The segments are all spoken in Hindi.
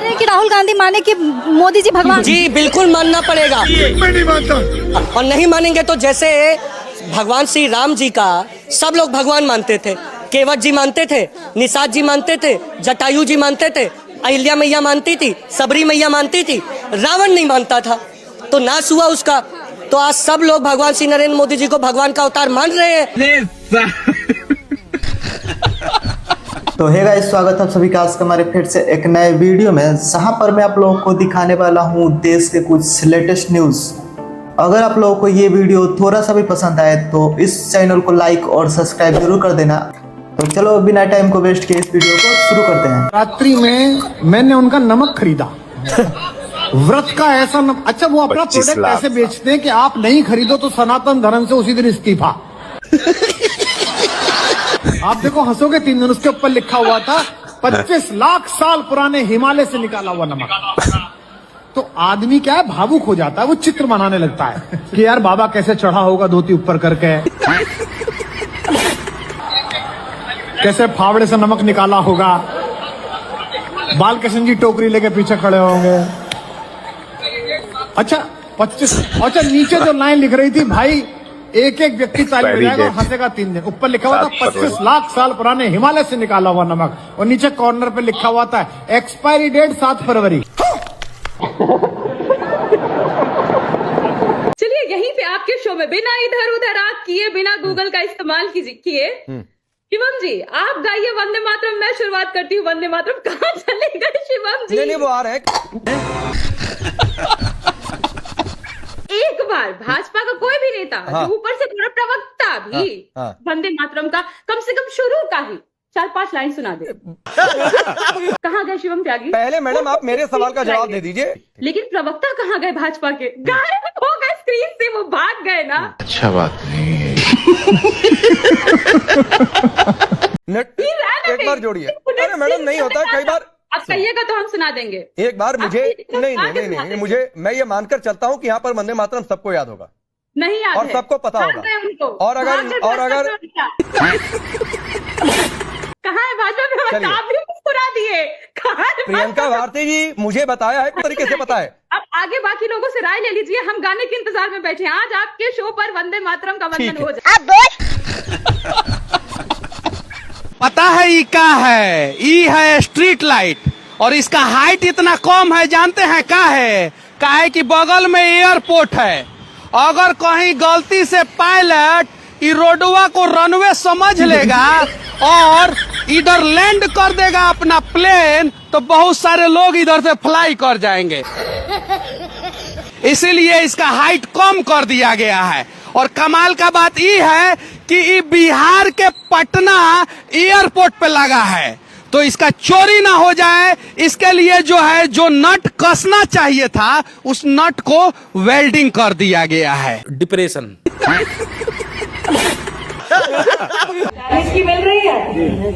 रहे हैं कि राहुल गांधी माने कि मोदी जी भगवान? जी बिल्कुल मानना पड़ेगा। मैं नहीं मानता। और नहीं मानेंगे तो जैसे भगवान श्री राम जी का सब लोग भगवान मानते थे, केवट जी मानते थे, निषाद जी मानते थे, जटायु जी मानते थे, अहिल्या मैया मानती थी, सबरी मैया मानती थी, रावण नहीं मानता था तो नाश हुआ उसका। तो आज सब लोग भगवान श्री नरेंद्र मोदी जी को भगवान का अवतार मान रहे हैं। तो हे गाइस, स्वागत है आप सभी का आज के हमारे फिर से एक नए वीडियो में, जहां पर मैं आप लोगों को दिखाने वाला हूं देश के कुछ लेटेस्ट न्यूज। अगर आप लोगों को ये वीडियो थोड़ा सा भी पसंद आए तो इस चैनल को लाइक और सब्सक्राइब जरूर कर देना। तो चलो बिना टाइम को वेस्ट किए इस वीडियो को शुरू करते हैं। रात्रि में मैंने उनका नमक खरीदा। व्रत का ऐसा अच्छा, वो अपना प्रोडक्ट ऐसे बेचते हैं कि आप नहीं खरीदो तो सनातन धर्म से उसी दिन इस्तीफा। आप देखो, हंसोगे 3 दिन। उसके ऊपर लिखा हुआ था 25 लाख साल पुराने हिमालय से निकाला हुआ नमक। तो आदमी क्या है, भावुक हो जाता है, वो चित्र बनाने लगता है कि यार बाबा कैसे चढ़ा होगा धोती ऊपर करके, कैसे फावड़े से नमक निकाला होगा, बालकृष्ण जी टोकरी लेके पीछे खड़े होंगे। अच्छा 25, अच्छा नीचे जो लाइन लिख रही थी, भाई एक एक व्यक्ति ताली बजाएगा और हंसेगा 3 दिन। ऊपर लिखा हुआ था 25 लाख साल पुराने हिमालय से निकाला हुआ नमक, और नीचे कॉर्नर पे लिखा हुआ था एक्सपायरी डेट 7 फरवरी। चलिए यहीं पे आपके शो में बिना इधर उधर आग किए, बिना गूगल का इस्तेमाल किए, शिवम जी आप गाइए वंदे मातरम। मैं शुरुआत करती हूँ वंदे मातरम। कहाँ चले गए शिवम जी? नहीं वो आ रहे हैं। एक बार भाजपा का कोई भी नेता, हाँ। जो ऊपर से पूरा प्रवक्ता भी वंदे मातरम का कम से कम शुरू का ही 4-5 लाइन सुना दे। कहाँ गए शिवम त्यागी? पहले मैडम आप मेरे सवाल का जवाब दे दीजिए। लेकिन प्रवक्ता कहाँ गए भाजपा के? गायब हो गए स्क्रीन से, वो भाग गए ना। अच्छा बात नहीं है। एक बार जोड़िए। अरे मैडम नहीं होता कई बार। आप कहिएगा तो हम सुना देंगे। एक बार मुझे नहीं, मुझे मैं ये मानकर चलता हूँ कि यहाँ पर वंदे मातरम सबको याद होगा। नहीं याद और है। सबको पता होगा। और अगर कहाँ है भाजपा में? आप भी मुस्कुरा दिए। कहाँ है प्रियंका भारती जी, मुझे बताया है तरीके से पता है। अब आगे बाकी लोगों से राय ले लीजिए। हम गाने के इंतजार में बैठे हैं। आज आपके शो पर वंदे मातरम का वंदन हो जाए। पता है ई क्या है? ई है स्ट्रीट लाइट, और इसका हाइट इतना कम है, जानते हैं क्या है? क्या है कि बगल में एयरपोर्ट है। अगर कहीं गलती से पायलट ई रोडवा को रनवे समझ लेगा और इधर लैंड कर देगा अपना प्लेन, तो बहुत सारे लोग इधर से फ्लाई कर जाएंगे। इसीलिए इसका हाइट कम कर दिया गया है। और कमाल का बात यह है कि ये बिहार के पटना एयरपोर्ट पे लगा है, तो इसका चोरी ना हो जाए इसके लिए जो है, जो नट कसना चाहिए था उस नट को वेल्डिंग कर दिया गया है। डिप्रेशन इसकी मिल रही है।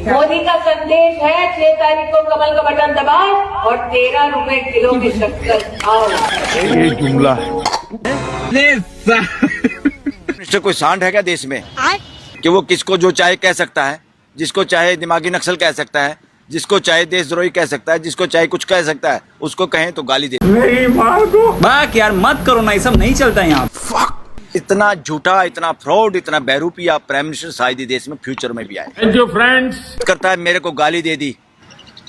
मोदी का संदेश है 6 तारीख को कमल का बटन दबाओ और 13 रुपए किलो की शक्कर खाओ। ये जुमला मिनिस्टर कोई सांड है क्या देश में कि वो किसको जो चाहे कह सकता है, जिसको चाहे दिमागी नक्सल कह सकता है, जिसको चाहे देशद्रोही कह सकता है, जिसको चाहे कुछ कह सकता है, उसको कहें तो गाली दे। बाक यार मत करो ना, ये सब नहीं चलता यहाँ। इतना झूठा, इतना फ्रॉड, इतना बेरूपिया प्राइम मिनिस्टर शायद ही देश में फ्यूचर में भी आए। Thank you friends. करता है मेरे को गाली दे दी,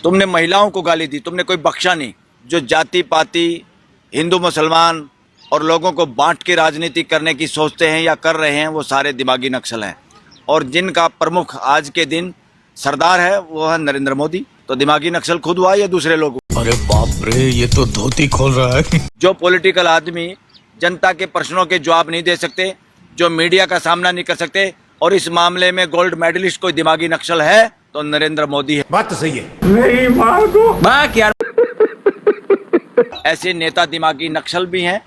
तुमने महिलाओं को गाली दी, तुमने कोई बख्शा नहीं। जो जाति पाति हिंदू मुसलमान और लोगों को बांट के राजनीति करने की सोचते हैं या कर रहे हैं, वो सारे दिमागी नक्सल हैं। और जिनका प्रमुख आज के दिन सरदार है वो है नरेंद्र मोदी। तो दिमागी नक्सल खुद हुआ या दूसरे लोग? अरे बाप रे, ये तो धोती खोल रहा है। जो पॉलिटिकल आदमी जनता के प्रश्नों के जवाब नहीं दे सकते, जो मीडिया का सामना नहीं कर सकते, और इस मामले में गोल्ड मेडलिस्ट कोई दिमागी नक्सल है तो नरेंद्र मोदी है। बात तो सही है। बाक यार ऐसे नेता दिमागी नक्सल भी हैं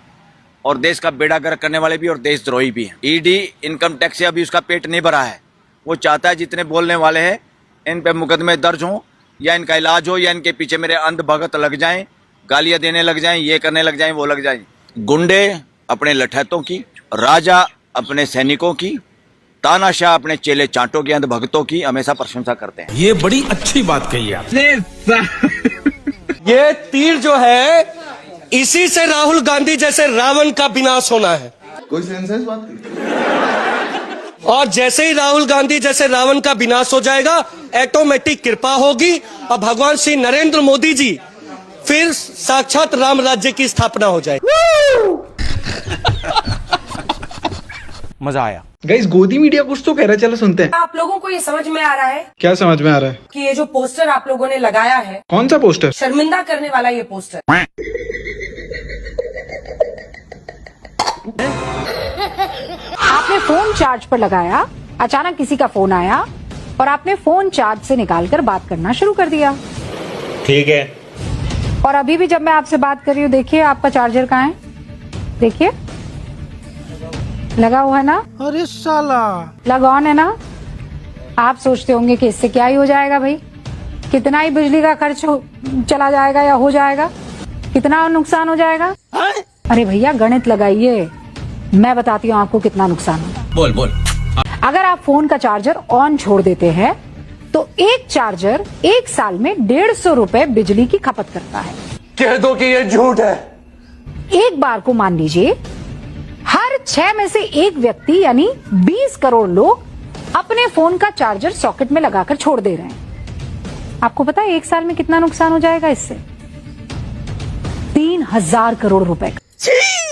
और देश का बेड़ा गर्क करने वाले भी और देशद्रोही भी हैं। ईडी इनकम टैक्स से अभी उसका पेट नहीं भरा है। वो चाहता है जितने बोलने वाले हैं इन पे मुकदमे दर्ज हों, या इनका इलाज हो, या इनके पीछे मेरे अंध भगत लग जाएं, गालियां देने लग जाएं, ये करने लग जाएं, वो लग जाएं। गुंडे अपने लठैतों की, राजा अपने सैनिकों की, तानाशाह अपने चेले चांटों की, अंध भगतों की हमेशा प्रशंसा करते हैं। ये बड़ी अच्छी बात कही आप। ये तीर जो है, इसी से राहुल गांधी जैसे रावण का विनाश होना है। कोई सेंस है इस बात की? और जैसे ही राहुल गांधी जैसे रावण का विनाश हो जाएगा, ऑटोमेटिक कृपा होगी और भगवान श्री नरेंद्र मोदी जी फिर साक्षात राम राज्य की स्थापना हो जाएगी। मजा आया। गाइस गोदी मीडिया कुछ तो कह रहा है, चलो सुनते हैं। आप लोगों को ये समझ में आ रहा है क्या समझ में आ रहा है? कि ये जो पोस्टर आप लोगों ने लगाया है, कौन सा पोस्टर? शर्मिंदा करने वाला ये पोस्टर। आपने फोन चार्ज पर लगाया, अचानक किसी का फोन आया और आपने फोन चार्ज से निकालकर बात करना शुरू कर दिया। ठीक है। और अभी भी जब मैं आपसे बात कर रही हूँ, देखिए आपका चार्जर कहाँ है, देखिए लगा हुआ है ना। अरे साला, लग ऑन है ना। आप सोचते होंगे कि इससे क्या ही हो जाएगा भाई, कितना ही बिजली का खर्च चला जाएगा या हो जाएगा, कितना नुकसान हो जाएगा। अरे भैया गणित लगाइए, मैं बताती हूँ आपको कितना नुकसान होगा। बोल। अगर आप फोन का चार्जर ऑन छोड़ देते हैं तो एक चार्जर 1 साल में 150 रुपए बिजली की खपत करता है। कह दो कि ये झूठ है। एक बार को मान लीजिए हर 6 में से 1 व्यक्ति यानी 20 करोड़ लोग अपने फोन का चार्जर सॉकेट में लगाकर छोड़ दे रहे हैं। आपको पता है 1 साल में कितना नुकसान हो जाएगा इससे? 3000 करोड़ रुपए का।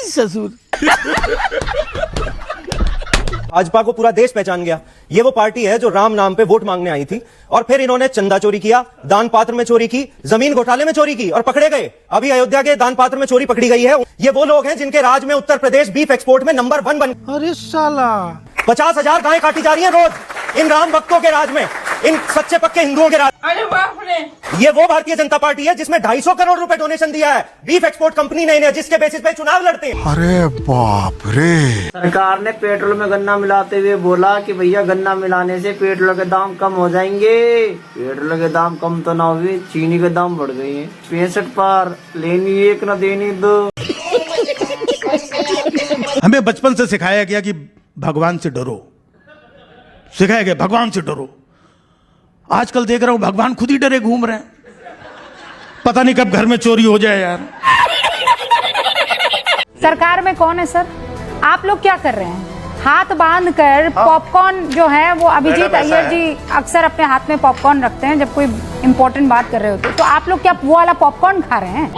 ससुर। भाजपा को पूरा देश पहचान गया। ये वो पार्टी है जो राम नाम पे वोट मांगने आई थी और फिर इन्होंने चंदा चोरी किया, दान पात्र में चोरी की, जमीन घोटाले में चोरी की और पकड़े गए। अभी अयोध्या के दान पात्र में चोरी पकड़ी गई है। ये वो लोग हैं जिनके राज में उत्तर प्रदेश बीफ एक्सपोर्ट में नंबर 1 बन। अरे साला, 50,000 गायें काटी जा रही हैं रोज इन राम भक्तों के राज में, इन सच्चे पक्के हिंदुओं के राज। अरे बाप रे! ये वो भारतीय जनता पार्टी है जिसमें 250 करोड़ रुपए डोनेशन दिया है बीफ एक्सपोर्ट कंपनी ने इन्हें, जिसके बेसिस पे चुनाव लड़ते हैं। अरे बाप रे। सरकार ने पेट्रोल में गन्ना मिलाते हुए बोला कि भैया गन्ना मिलाने से पेट्रोल के दाम कम हो जाएंगे। पेट्रोल के दाम कम तो ना हुए, चीनी के दाम बढ़ गए हैं 65 पार। लेनी एक न देनी दो। हमें बचपन से सिखाया गया कि भगवान से डरो, सिखाया गया भगवान से डरो। आजकल देख रहा हूं भगवान खुद ही डरे घूम रहे हैं। पता नहीं कब घर में चोरी हो जाए यार। सरकार में कौन है सर? आप लोग क्या कर रहे हैं? हाथ बांध कर पॉपकॉर्न जो है वो अभिजीत अय्यर जी अक्सर अपने हाथ में पॉपकॉर्न रखते हैं जब कोई इंपॉर्टेंट बात कर रहे होते, तो आप लोग क्या वो वाला पॉपकॉर्न खा रहे हैं?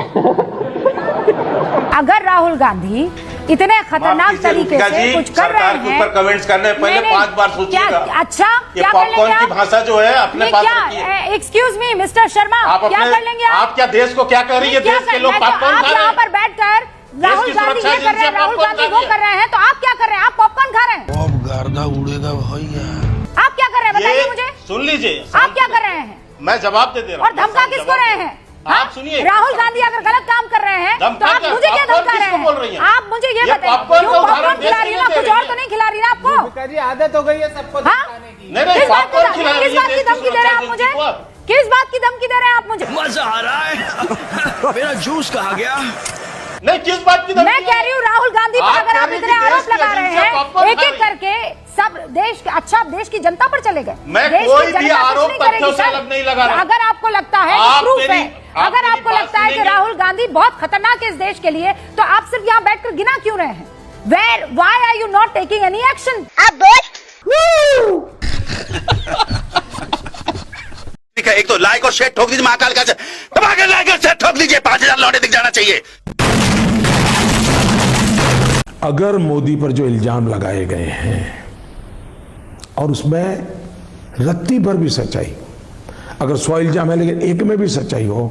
अगर राहुल गांधी इतने खतरनाक तरीके से कुछ कर रहे हैं, कमेंट्स करने पहले 5 बार सोचिएगा। अच्छा क्या कर लेंगे आप? भाषा जो है अपने पास रखिए। एक्सक्यूज मी मिस्टर शर्मा, क्या कर लेंगे आप क्या देश को क्या कह रही है? देश के लोग पॉपकॉर्न खा रहे यहाँ हैं। पर बैठकर राहुल गांधी ये कर रहे हैं, राहुल गांधी वो कर रहे हैं, तो आप क्या कर रहे हैं? आप पॉपकॉर्न खा रहे हैं। अब गर्दा उड़ेगा भैया। आप क्या कर रहे हैं बताइए मुझे। सुन लीजिए, आप क्या कर रहे हैं? मैं जवाब दे दे रहा हूँ। और धमका किसको रहे हैं? आप सुनिए, राहुल गांधी अगर गलत काम कर रहे हैं तो आप मुझे क्या धमका रहे हैं? आप मुझे ये बताइए, क्यों पॉपकॉर्न खिला रही है ना, कुछ और तो नहीं खिला रही ना आपको? आदत हो गई है सबको खाने की। किस बात की धमकी दे रहे हैं आप मुझे? किस बात की धमकी दे रहे हैं आप मुझे? मजा आ रहा है। मेरा जूस कहाँ गया? नहीं, किस बात की? मैं कह रही हूँ राहुल गांधी पर अगर आप इतने आरोप लगा रहे हैं, एक एक करके सब देश, अच्छा देश की जनता पर चले गए। मैं कोई भी आरोप तथ्यों से अलग नहीं लगा रहा। अगर आपको लगता है, प्रूफ है, अगर आपको लगता है कि राहुल गांधी बहुत खतरनाक है इस देश के लिए, तो आप सिर्फ यहाँ बैठकर गिना क्यों रहे हैं? Why are you not taking any action? आप बोल। एक तो लाइक और शेयर ठोक दीजिए, महाकाल का धमाके लाइक और शेयर ठोक दीजिए, 5000 लौटे दिख जाना चाहिए। अगर मोदी पर जो इल्जाम लगाए गए हैं और उसमें रत्ती भर भी सच्चाई, अगर 100 इल्जाम है लेकिन एक में भी सच्चाई हो,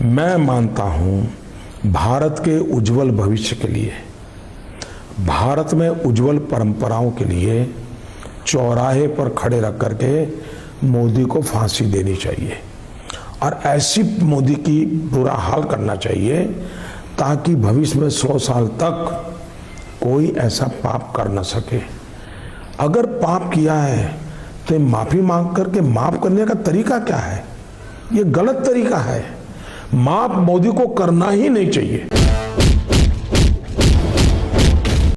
मैं मानता हूं भारत के उज्जवल भविष्य के लिए, भारत में उज्जवल परंपराओं के लिए चौराहे पर खड़े रख करके मोदी को फांसी देनी चाहिए और ऐसी मोदी की बुरा हाल करना चाहिए ताकि भविष्य में 100 साल तक कोई ऐसा पाप कर न सके। अगर पाप किया है तो माफी मांग करके माफ करने का तरीका क्या है? ये गलत तरीका है। माफ मोदी को करना ही नहीं चाहिए।